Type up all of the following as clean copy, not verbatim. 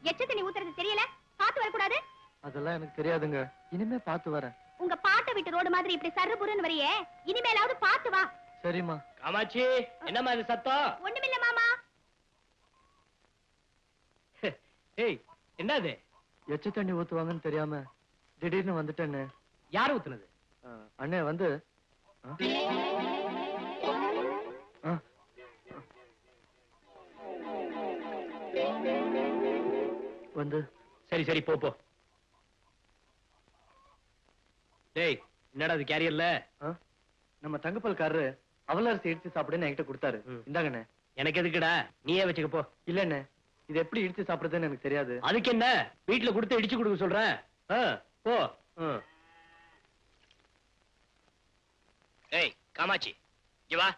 எச்ச தண்ணி ஊத்துறது தெரியல? பாத்து வரக்கூடாது? அதெல்லாம் எனக்கு தெரியாதுங்க. இனிமே பாத்து வரேன். உங்க பாட்டை விட்டு ரோடு மாதிரி இப்படி சர்றுபுருன்னு வரியே, இனிமேலாவது பாத்து வா. சரிம்மா. காமாட்சி, என்னம்மா இது சத்தம்? ஒண்ணுமில்ல மாமா. ஏய், என்னது? எச்ச தண்ணி ஊத்துவாங்கன்னு தெரியாம திடீர்னு வந்துட்டேன்னு. யார் ஊத்துனது? அண்ணே வந்து வந்து சரி சரி போ போ. டேய், என்னடா அது கேரியர்ல? நம்ம தங்கப்பால்காரரு அவலரசி இடிச்சு சாப்பிடுன்னு என்கிட்ட கொடுத்தாரு. இந்தாங்கண்ணே. எனக்கு எதுக்குடா, நீயே வச்சுக்க போ. இல்லண்ணே, இது எப்படி இடிச்சு சாப்பிடுறதுன்னு எனக்கு தெரியாது. அதுக்கு என்ன, வீட்டுல கொடுத்து இடிச்சு கொடுக்க சொல்றேன். போ. ஏய் காமாட்சி, இங்க வா.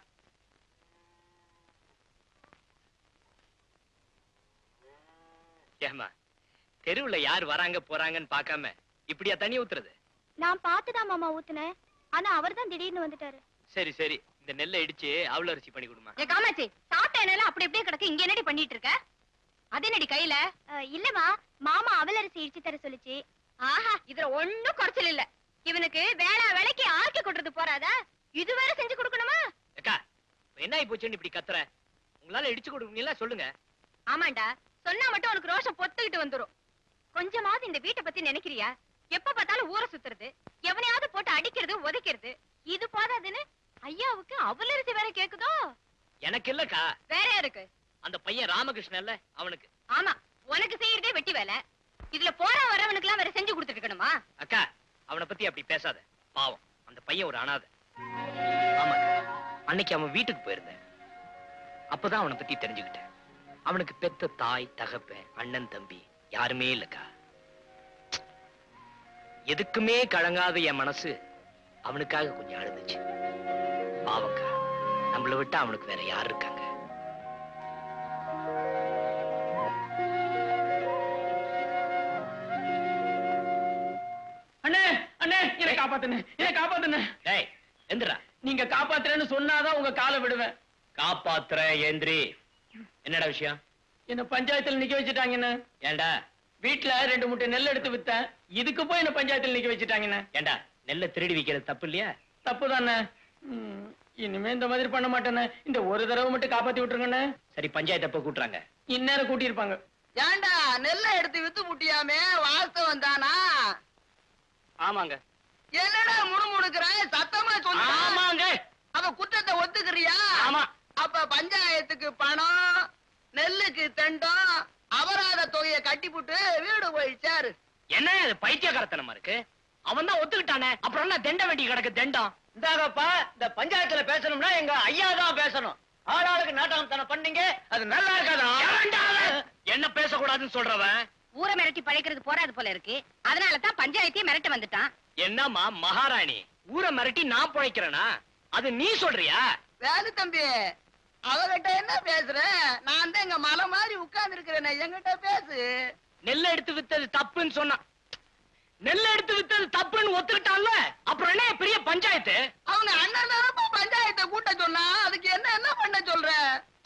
ஏமா, தெருவுல யார் வராங்க போறாங்கன்னு பாக்காம இப்படியா தண்ணி ஊத்துறது? நான் பாத்துதான் மாமா ஊத்துனேன். ஆனா அவர் தான் திடீர்னு வந்துட்டாரு. சரி சரி, இந்த நெல்லை இடிச்சு அவலரிசி பண்ணி கொடுமா. ஏ காமாட்சி, சாப்பிட்ட எண்ணெயில அப்படி அப்படியே கிடக்கு, இங்க என்னடி பண்ணிட்டு இருக்க? அது என்னடி கையில? இல்லமா, மாமா அவலரிசி இடிச்சு தர சொல்லுச்சு. ஆஹா, இதுல ஒண்ணும் குறைச்சல் இல்ல. இவனுக்கு வேளா வேலைக்கு ஆக்கி கொட்டுறது போறாதா, இது வேற செஞ்சு கொடுக்கணுமா? அக்கா, என்ன ஆயி போச்சுன்னு இப்படி கத்துற? உங்களால இடிச்சு கொடுக்கீங்களா சொல்லுங்க. ஆமாண்டா, சொன்னா மட்டும் உனக்கு ரோஷம் பொத்துக்கிட்டு வந்துரும். கொஞ்சமாவது இந்த வீட்டை பத்தி நினைக்கிறியா? எப்ப பார்த்தாலும் ஊரை சுத்துறது, எவனையாவது போட்டு அடிக்கிறது உதைக்கிறது, இது போதாதுன்னு ஐயாவுக்கு அவலரிசி வேற கேக்குதோ? எனக்கு இல்லக்கா, வேற யாருக்கு? அந்த பையன் ராமகிருஷ்ணன் இல்ல, அவனுக்கு. ஆமா, உனக்கு செய்யறதே வெட்டி வேலை. இதுல போற வரவனுக்கு எல்லாம் வேற செஞ்சு கொடுத்துட்டு இருக்கணுமா? அக்கா, அவனை பத்தி அப்படி பேசாத. பாவம், அந்த பையன் ஒரு அனாதை. ஆமா, அன்னைக்கு அவன் வீட்டுக்கு போயிருந்தேன். அப்பதான் அவனை பத்தி தெரிஞ்சுக்கிட்டேன். அவனுக்கு பெத்த தாய், தகப்பன், அண்ணன், தம்பி யாருமே இல்லக்கா. எதுக்குமே கலங்காத என் மனசு அவனுக்காக கொஞ்சம் அழுதுச்சு. பாவக்கா, நம்மளை விட்டு அவனுக்கு வேற யார் இருக்காங்க? அண்ணே அண்ணே, என்னை காப்பாத்துனே, என்னை காப்பாத்துனே. டேய் எந்திரா. நீங்க காப்பாத்துறேன்னு சொன்னாதான் உங்க காலை விடுவேன். காப்பாத்துற ஏந்திரி. என்னடா விஷயம்? என்ன பஞ்சாயத்துல நிக்க வச்சுட்டாங்கன்னு. ஏண்டா? வீட்டுல 2 மூட்டை நெல் எடுத்து வித்தேன், இதுக்கு போய் என்ன பஞ்சாயத்துல நிக்க வச்சுட்டாங்கன்னு. ஏண்டா, நெல்லை திருடி விக்கிறது தப்பு இல்லையா? தப்புதானே. இனிமே இந்த மாதிரி பண்ண மாட்டேன்னு. இந்த ஒரு தடவை மட்டும் காப்பாத்தி விட்டுருங்கண்ணே. சரி, பஞ்சாயத்து எப்ப கூட்டுறாங்க? இந்நேரம் கூட்டியிருப்பாங்க. ஏண்டா நெல்லை எடுத்து வித்து முட்டியாமே, வாஸ்தவம் தானா? ஆமாங்க. என்னடா முணுமுணுக்கிற? சத்தமா சொல்ல. ஆமாங்க. அவ குற்றத்தை ஒத்துக்கிறியா? ஆமா. அப்ப பஞ்சாயத்துக்கு பணம், நெல்லுக்கு தண்டம், அபராத தொகையை கட்டி போட்டு வீடு போய் சேரு. என்ன இது பைத்தியக்காரத்தனமா இருக்கு? அவன் தான் ஒத்துக்கிட்டானே, அப்புறம் என்ன தெண்ட வேண்டி கிடக்கு தெண்டம்? இந்தாகப்பா, இந்த பஞ்சாயத்துல பேசணும்னா எங்க ஐயா தான் பேசணும். ஆளாளுக்கு நாட்டகம் பண்ணீங்க, அது நல்லா இருக்காதா? என்ன பேசக்கூடாதுன்னு சொல்றவன் ஊரை மிரட்டி பழைக்கிறது போறாது போல இருக்கு. அதனாலதான் பஞ்சாயத்தையே மிரட்ட வந்துட்டான். என்னம்மா மகாராணி, ஊரை மிரட்டி நான் பிழைக்கிறேனா? அது நீ சொல்றியா? வேலு தம்பி, அவகிட்ட என்ன பேசுற? நான் தான் எங்க மலை மாதிரி உட்கார்ந்து இருக்கிறேன், என்கிட்ட பேசு. நெல்லை எடுத்து வித்தது தப்புன்னு சொன்னான். நெல்லை எடுத்து வித்தது தப்புன்னு ஒத்துக்கிட்டான்ல, அப்புறம் என்ன பெரிய பஞ்சாயத்து? அவங்க அண்ணன் தானப்பா பஞ்சாயத்தை கூட்ட சொன்னா, அதுக்கு என்ன என்ன பண்ண சொல்ற?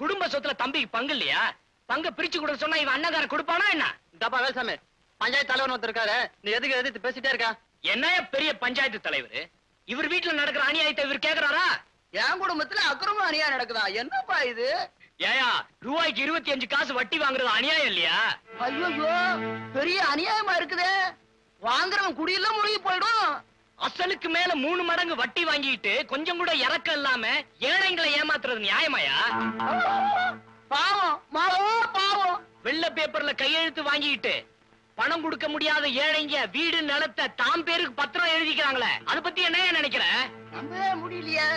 குடும்ப சொத்துல தம்பிக்கு பங்கு இல்லையா? பங்க பிரிச்சு கொடுக்க சொன்னா இவன் அண்ணகாரன் கொடுப்பானா என்ன? தப்பா வேசாமே, பஞ்சாயத்து தலைவன் ஒருத்தருக்காரு, நீ எதுக்கு எதிர்த்து பேசிட்டே இருக்கா? என்ன பெரிய பஞ்சாயத்து தலைவர்? இவர் வீட்டுல நடக்கிற அநியாயத்தை இவர் கேக்குறாரா? என் குடும்பத்துல அக்கிரமம் அநியாயம் நடக்குதா? என்னப்பா இது? ஏயா, ரூபாய்க்கு 25 காசு வட்டி வாங்குறது அநியாயம் இல்லையா? ஐயோ, பெரிய அநியாயமா இருக்குதே. வாங்குறவன் குடியெல்லாம் முழுகி போயிடும். அசலுக்கு மேல 3 மடங்கு வட்டி வாங்கிட்டு கொஞ்சம் கூட இறக்கம் இல்லாம ஏழைங்களை ஏமாத்துறது நியாயமாயா? பாவம், மாவோ பாவம். வெள்ள பேப்பர்ல கையெழுத்து வாங்கிட்டு பணம் கொடுக்க முடியாத ஏழைங்க வீடு நிலத்தை தாம் பேருக்கு பத்திரம் எழுதிக்கிறாங்களே, அதை பத்தி என்ன நினைக்கிற? நம்பவே முடியலையே.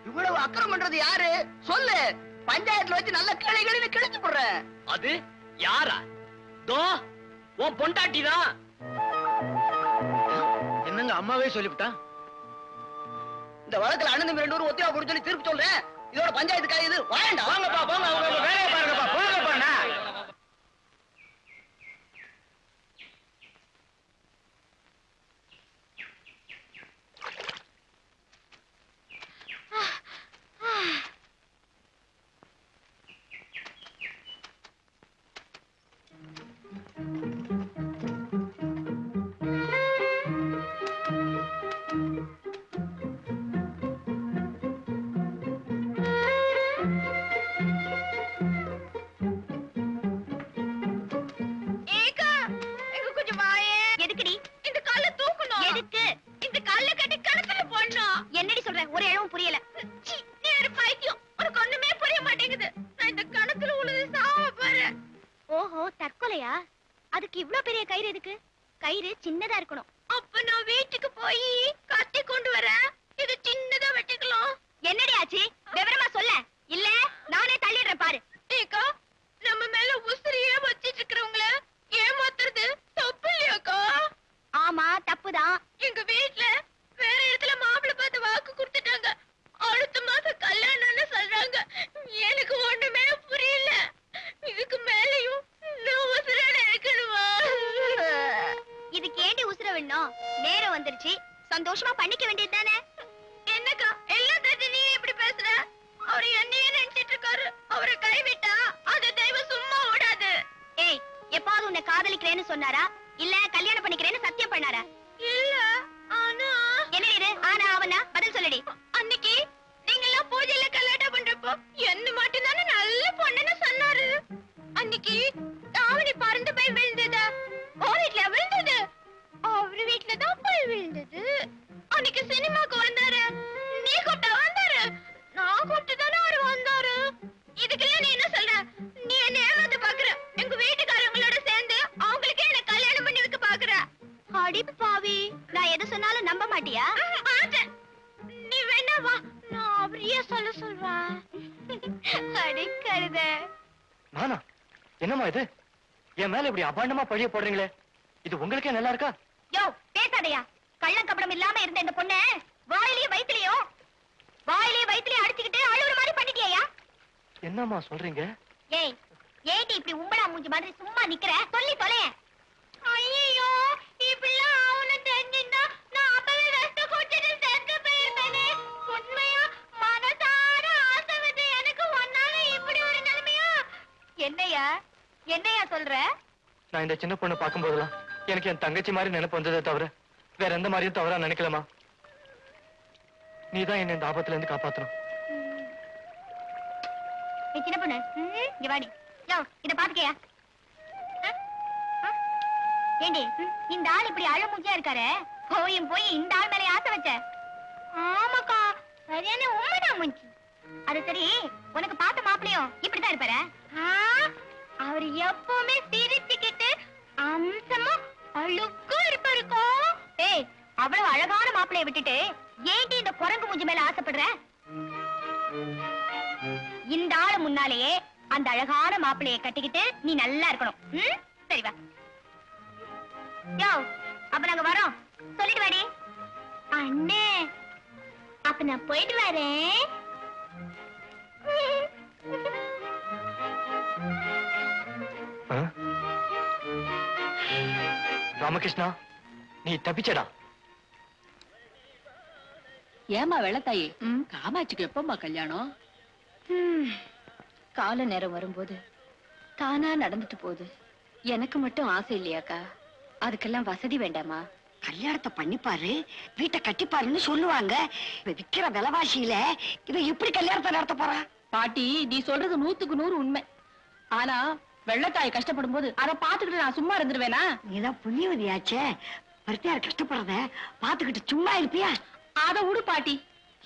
இவ்வளவு அக்கிரம் பண்றது யாரு சொல்லு? பஞ்சாயத்துல வச்சு நல்ல கிளைகளில் கிழிச்சு போடுறேன். அது யாரா? தோ உன் பொண்டாட்டி தான். என்னங்க அம்மாவே சொல்லிவிட்டா? இந்த வழக்குல அண்ணன் 2 பேரும் ஒத்தியா போட்டு சொல்லி திருப்பி சொல்றேன். இதோட பஞ்சாயத்து காய் இது. வேண்டாம். வாங்கப்பா, போங்க, அவங்க வேலையை பாருங்கப்பா, போங்கப்பா. அதுக்கு இவ்ளோ பெரிய கயிறு எதுக்கு? கயிறு சின்னதா இருக்கணும். அப்ப நான் வீட்டுக்கு போய் கத்தி கொண்டு வரேன். இது சின்னதா வெட்டிக்கலாம். என்னடி ஆச்சு? விவரமா சொல்ல. இல்ல நானே தள்ளிடுறேன் பாரு. ஏக்கா, நம்ம மேல உசிரியே வச்சிட்டு இருக்கறவங்கள ஏமாத்துறது தப்பு இல்லையாக்கா? ஆமா, தப்புதான். எங்க வீட்ல வேற இடத்துல மாப்பிள்ளை பார்த்து வாக்கு கொடுத்துட்டாங்க. அடுத்த மாசம் கல்யாணம்னு சொல்றாங்க. எனக்கு ஒண்ணுமே புரியல. இதுக்கு மேலயும் நான் உசுரோட இருக்கணுமா? இதுக்கு ஏண்டி உசுர வேணும்? நேரம் வந்துருச்சு, சந்தோஷமா பண்ணிக்க வேண்டியது தானே. என்னக்கா எல்லாம் தெரிஞ்சு நீ எப்படி பேசுற? அவரு என்னையே நினைச்சிட்டு இருக்காரு. அவரை கைவிட்டா அது தெய்வம் சும்மா விடாது. ஏய், எப்பாவது உன்னை காதலிக்கிறேன்னு சொன்னாரா? இல்ல கல்யாணம் பண்ணிக்கிறேன்னு சத்தியம் பண்ணாரா? இல்ல. ஆனா என்ன இது? ஆனா அவனா? பதில் சொல்லடி. அன்னைக்கு நீங்க எல்லாம் பூஜையில கல்யாணம் பண்றப்போ என்ன மட்டும் தானே நல்ல பொண்ணுன்னு சொன்னாரு. அன்னைக்கு தாவணி பறந்து போய் விழுந்தது. ஓ வீட்ல விழுந்தது. அவரு வீட்ல தான் போய் விழுந்தது. அன்னைக்கு சினிமாக்கு வந்தாரு. நீ கூப்பிட்டா வந்தாரு. நான் கூப்பிட்டு தானே அவரு வந்தாரு. இதுக்கெல்லாம் நீ என்ன சொல்ற? நீ என்ன ஏமாத்து பாக்குற. எங்க வீட்டுக்காரங்களோட சேர்ந்து அவங்களுக்கே என்ன கல்யாணம் பண்ணி வைக்க பாக்குற. அடி பாவி, நான் எது சொன்னாலும் நம்ப மாட்டியா? மாட்டேன். நீ வேணா வா, நான் அவரையே சொல்ல சொல்றேன். அடி கழுத. நானா? என்னம்மா இது? என் மேல இப்படி அபாண்டமா பழிய போடுறீங்களே, இது உங்களுக்கே நல்லா இருக்கா? யோ பேசாதையா. கள்ளக்கபடம் இல்லாம இருந்த இந்த பொண்ண வாயிலையும் வயித்துலயும் அடிச்சுக்கிட்டு அழுவுற மாதிரி பண்ணிட்டியா? என்னம்மா சொல்றீங்க? ஏய், ஏடி இப்படி உம்பளா மூஞ்சி மாதிரி சும்மா நிக்கிற? சொல்லி தொலைய. ஐயோ, இப்படிலாம் அவனு தெரிஞ்சிருந்தா நான் அப்பவே வெஸ்ட் குடிச்சிட்டு செத்து போயிருப்பேனே. உண்மையா மனசார ஆசை வந்து எனக்கு ஒன்னால இப்படி ஒரு நிலைமையா? என்னையா சொல்ற? நான் இந்த சின்ன பொண்ணு பார்க்கும் போதெல்லாம் எனக்கு என் தங்கச்சி மாதிரி நினைப்பு வந்ததே தவிர வேற எந்த மாதிரியும் தவறா நினைக்கலாமா? நீதான் என்ன இந்த ஆபத்துல இருந்து காப்பாத்தணும். சின்ன பொண்ணு, இங்க வாடி. யோ, இத பாத்துக்கையா? ஏண்டி இந்த ஆள் இப்படி அழமூஞ்சியா இருக்காரு? போய் இந்த ஆள் மேல ஆசை வச்ச? ஆமாக்கா, சரியான உண்மைதான் மூஞ்சி. அது சரி, உனக்கு பார்த்த மாப்பிளையும் இப்படித்தான் இருப்பாரு? அவர் எப்பவுமே சிரிச்சுக்கிட்டு அம்சமா அழுக்கா இருப்பாருக்கா. ஏய், அவ்வளவு அழகான மாப்பிளைய விட்டுட்டு ஏண்டி இந்த குரங்கு மூஞ்சி மேல ஆசைப்படுற? இந்த ஆளு முன்னாலேயே அந்த அழகான மாப்பிளைய கட்டிக்கிட்டு நீ நல்லா இருக்கணும். சரி வா. யோ, அப்ப நாங்க வரோம். சொல்லிட்டு வாடி. அண்ணே, அப்ப நான் போயிட்டு வரேன். ராமகிருஷ்ணா, நீ தப்பிச்சடா. ஏமா வெள்ளத்தாயி, காமாட்சிக்கு எப்பமா கல்யாணம்? கால நேரம் வரும்போது தானா நடந்துட்டு போகுது. எனக்கு மட்டும் ஆசை இல்லையாக்கா? அதுக்கெல்லாம் வசதி வேண்டாமா? கல்யாணத்தை பண்ணிப்பாரு, வீட்டை கட்டிப்பாருன்னு சொல்லுவாங்க. விக்கிற விலைவாசியில இவன் எப்படி கல்யாணத்தை நடத்த போறான்? பாட்டி, நீ சொல்றது 100க்கு 100 உண்மை. ஆனா வெள்ளத்தாய் கஷ்டப்படும் போது அதை பாத்துக்கிட்டு நான் சும்மா இருந்துருவேனா? நீதான் புண்ணியவதியாச்சே, பருத்தியார் கஷ்டப்படுறத பாத்துக்கிட்டு சும்மா இருப்பியா? அதை விடு பாட்டி.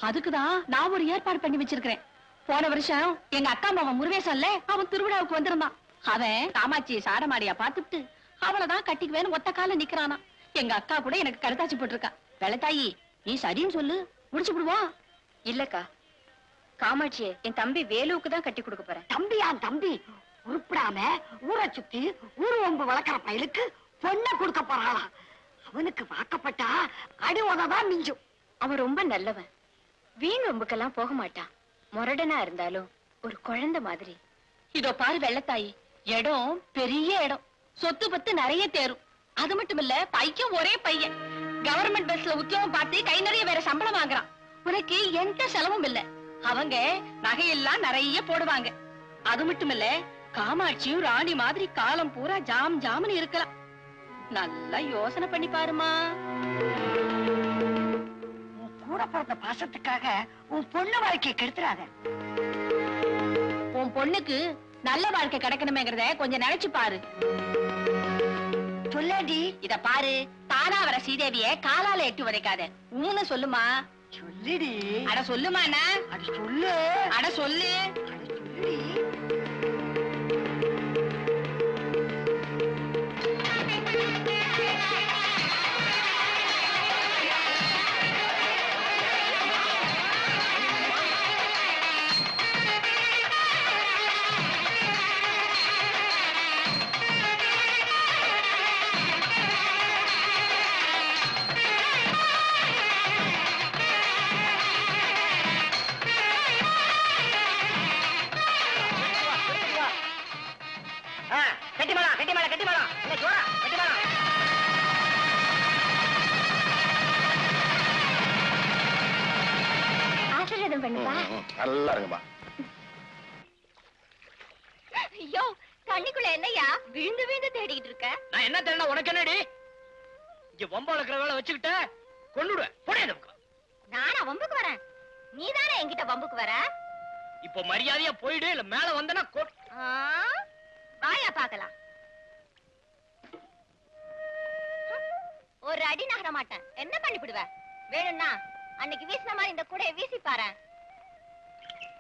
அதுக்குதான் நான் ஒரு ஏற்பாடு பண்ணி வச்சிருக்கிறேன். போன வருஷம் எங்க அக்கா மாவன் முருகேசன்ல அவன் திருவிழாவுக்கு வந்திருந்தான். அவன் காமாட்சியை சாடமாடியா பாத்துட்டு அவளதான் கட்டிக்குவேன்னு ஒத்த கால நிக்கிறானா. எங்க அக்கா கூட எனக்கு கருத்தாச்சி போட்டிருக்கா. வெள்ளத்தாயி, நீ சரின்னு சொல்லு, முடிச்சு விடுவோம். இல்லக்கா, காமாட்சியை என் தம்பி வேலுவுக்கு தான் கட்டி கொடுக்க போறேன். தம்பியான் தம்பி உருப்பிடாம ஊரை சுத்தி ஊரு வம்பு வளர்க்கிற பயலுக்கு பொண்ணை கொடுக்க போறாளாம். அவனுக்கு வாக்கப்பட்டா அடி உததான் மிஞ்சும். அவன் ரொம்ப நல்லவன். வீண் வம்புக்கெல்லாம் போக மாட்டான். முரடனா இருந்தாலும் ஒரு குழந்தை மாதிரி. இதோ பாரு வெள்ளத்தாயி, இடம் பெரிய இடம், சொத்து பத்து நிறைய தேரும். அது மட்டும் இல்ல, பையன் ஒரே பையன். கவர்மெண்ட் பஸ்ல உத்தியோகம் பார்த்து கை நிறைய வேற சம்பளம் வாங்குறான். உனக்கு எந்த செலவும் இல்ல. அவங்க நகையெல்லாம் நிறைய போடுவாங்க. அது மட்டும் இல்ல, காமாட்சியும் ராணி மாதிரி காலம் பூரா ஜாம் ஜாம்னு இருக்கலாம். நல்லா யோசனை பண்ணி பாருமா. உன் கூட பிறந்த பாசத்துக்காக உன் பொண்ணு வாழ்க்கையை கெடுத்துறாத. உன் பொண்ணுக்கு நல்ல வாழ்க்கை கிடைக்கணுமேங்கறத கொஞ்சம் நினைச்சு பாரு. சொல்லடி. இத பாரு, தானா வர ஸ்ரீதேவிய காலால எட்டி உதைக்காத. ஊன்னு சொல்லுமா. சொல்லுடி. அட சொல்லுமா. அட சொல்லு. அட சொல்லு. அட சொல்லுடி. நல்லா இருங்கம்மா. ஐயோ தண்ணிக்குள்ள என்னையா விழுந்து விழுந்து தேடிக்கிட்டு இருக்க? நான் என்ன தேடினா உனக்கு என்னடி? இங்க வம்பு வளர்க்குற வேலை வச்சுக்கிட்ட கொன்னுடுவேன். போடே அந்த பக்கம். நானா வம்புக்கு வரேன்? நீதானே என்கிட்ட வம்புக்கு வர? இப்போ மரியாதையா போயிடு, இல்ல மேல வந்தனா வாயா பாக்கலாம். ஒரு அடி நகர மாட்டேன். என்ன பண்ணிவிடுவ? வேணும்னா அன்னைக்கு வீசின மாதிரி இந்த கூடைய வீசி பாரு.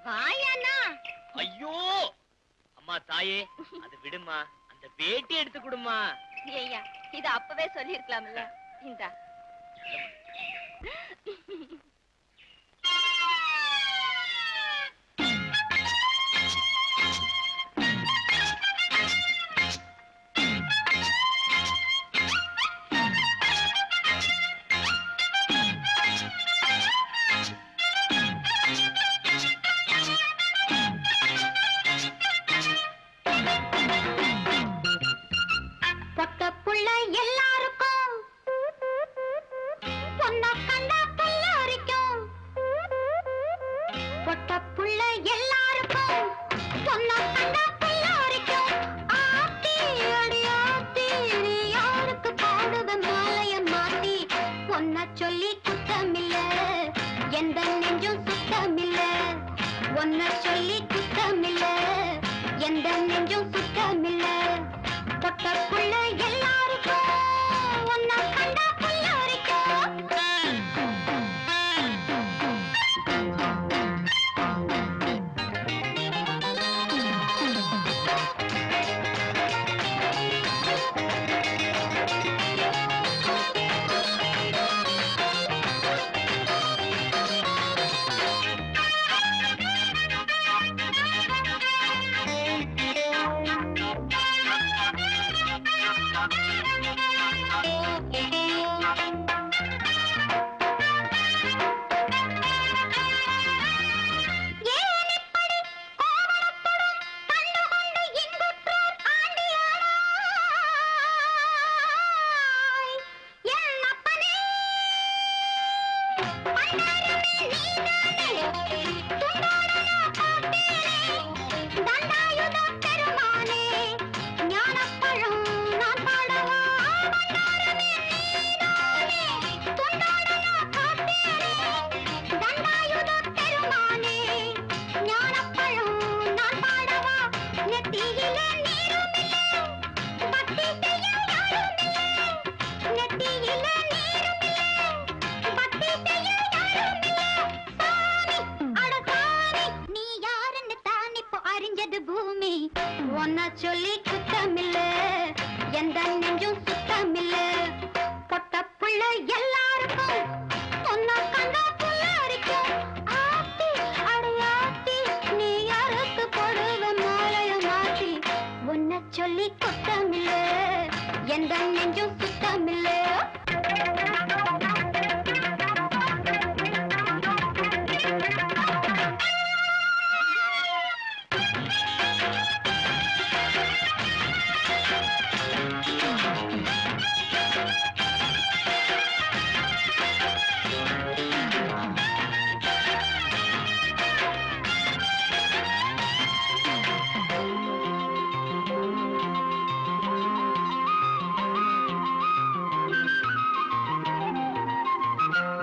வாயாண்ணா. ஐயோ அம்மா தாயே, அது விடுமா, அந்த வேட்டி எடுத்து கொடுமா. ஐயா இத அப்பவே சொல்லி இருக்கலாம்ல. இந்தா. பொட்டப்புள்ள எல்லாருக்கும் பொண்ண கண்டா புல்லரிக்கும். பொட்டப்புள்ள எல்லாருக்கும் பொண்ண கண்டா புல்லரிக்கும். ஆத்தி அடி ஆத்தி நீ யாருக்கு போடுவ மாலைய மாத்தி? பொண்ண சொல்லி குத்தமில்ல, எந்த நெஞ்சும் சுத்தமில்ல. ஒன்ன சொல்லி குத்தமில்ல, எந்த நெஞ்சும் சுத்தமில்ல. பொட்டப்புள்ள எல்லாருக்கும் ஒன்ன கண்டா புல்லரிக்கும். சொல்லி குத்தமில்ல, எந்த நெஞ்சும் சுத்தமில்ல. பொட்டப்புள்ள எல்லாருக்கும் பொண்ண கண்டா புல்லரிக்கும். ஆத்தி அடி ஆத்தி நீ யாருக்கு போடுவ மாலைய மாத்தி? உன்னை சொல்லி குத்தமில்ல, எந்த நெஞ்சும் சுத்தமில்ல.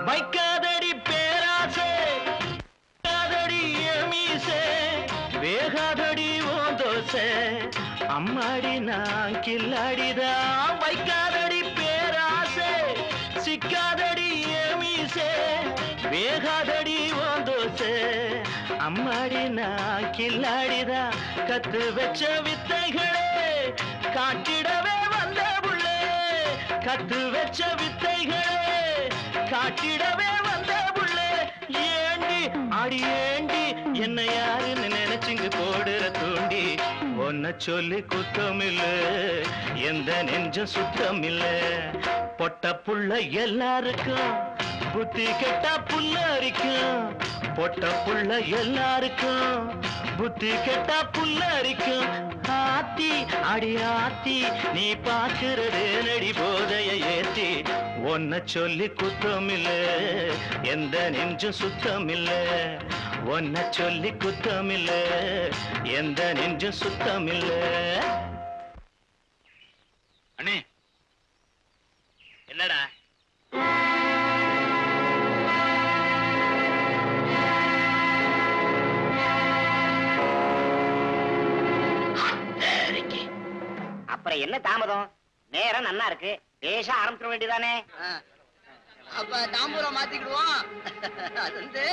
வைக்காதடி பேராசை, காதடி எமீசே, வேகாதடி ஓந்தோசை, அம்மாடி நான் கில்லாடிதான். வைக்காதடி பேராசை, சிக்காதடி எமீசே, வேகாதடி ஓந்தோசை, அம்மாடி நான் கில்லாடிதான். கத்து வச்ச வித்தைகளே காட்டிடவே வந்த புள்ளே, கத்து வச்ச வித்தைகளே காட்டிடவே வந்த புள்ளே. ஏண்டி அடி ஏண்டி என்ன யாருன்னு நினைச்சுங்க போடுற தூண்டி? ஒன்ன சொல்லி குத்தமில்ல, எந்த நெஞ்சம் சுத்தமில்ல. பொட்ட புள்ள எல்லாருக்கும் புத்தி கெட்டா புல்லரிக்கும். பொட்ட புள்ள எல்லாருக்கும் புத்தி கெட்டா புல்லரிக்கும். ஆத்தி அடி ஆத்தி நீ பாக்குறது நடி போதைய ஏத்தி? ஒன்ன சொல்லி குத்தமில்ல, எந்த நெஞ்சும் சுத்தமில்ல. ஒன்ன சொல்லி குத்தமில்ல எந்த நெஞ்சும் சுத்தமில்ல. அண்ணே என்னடா அப்புறம் என்ன தாமதம்? நேரம் நன்னா இருக்கு, பேச ஆரம்பிச்சிட வேண்டியதானே. அப்ப தாம்பூரம் மாத்திக்கிடுவோம். அது வந்து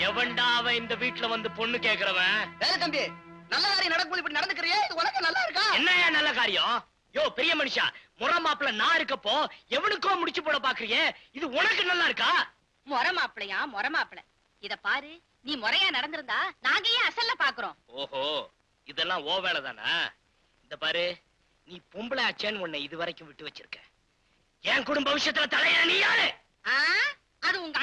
எவன்டா அவன் இந்த வீட்டுல வந்து பொண்ணு கேக்குறவன்? வேலை தம்பி, நல்ல காரியம் நடக்கும் இப்படி நடந்துக்கிறியே, இது உனக்கு நல்லா இருக்கா? என்னையா நல்ல காரியம்? யோ பெரிய மனுஷா, முறை மாப்பிள்ள நான் இருக்கப்போ எவனுக்கோ முடிச்சு போட பாக்குறியே, இது உனக்கு நல்லா இருக்கா? முறை மாப்பிள்ள இத பாரு, நீ முறையா நடந்திருந்தா நாங்க ஏன் அசல்ல பாக்குறோம்? ஓஹோ, இதெல்லாம் ஓ வேலை தானா? இந்த பாரு, நீ பொம்பளை ஆச்சேன்னு உன்னை இது வரைக்கும் விட்டு வச்சிருக்க. என் குடும்ப விஷயத்துல தலையில நீ யாரு? அது உங்க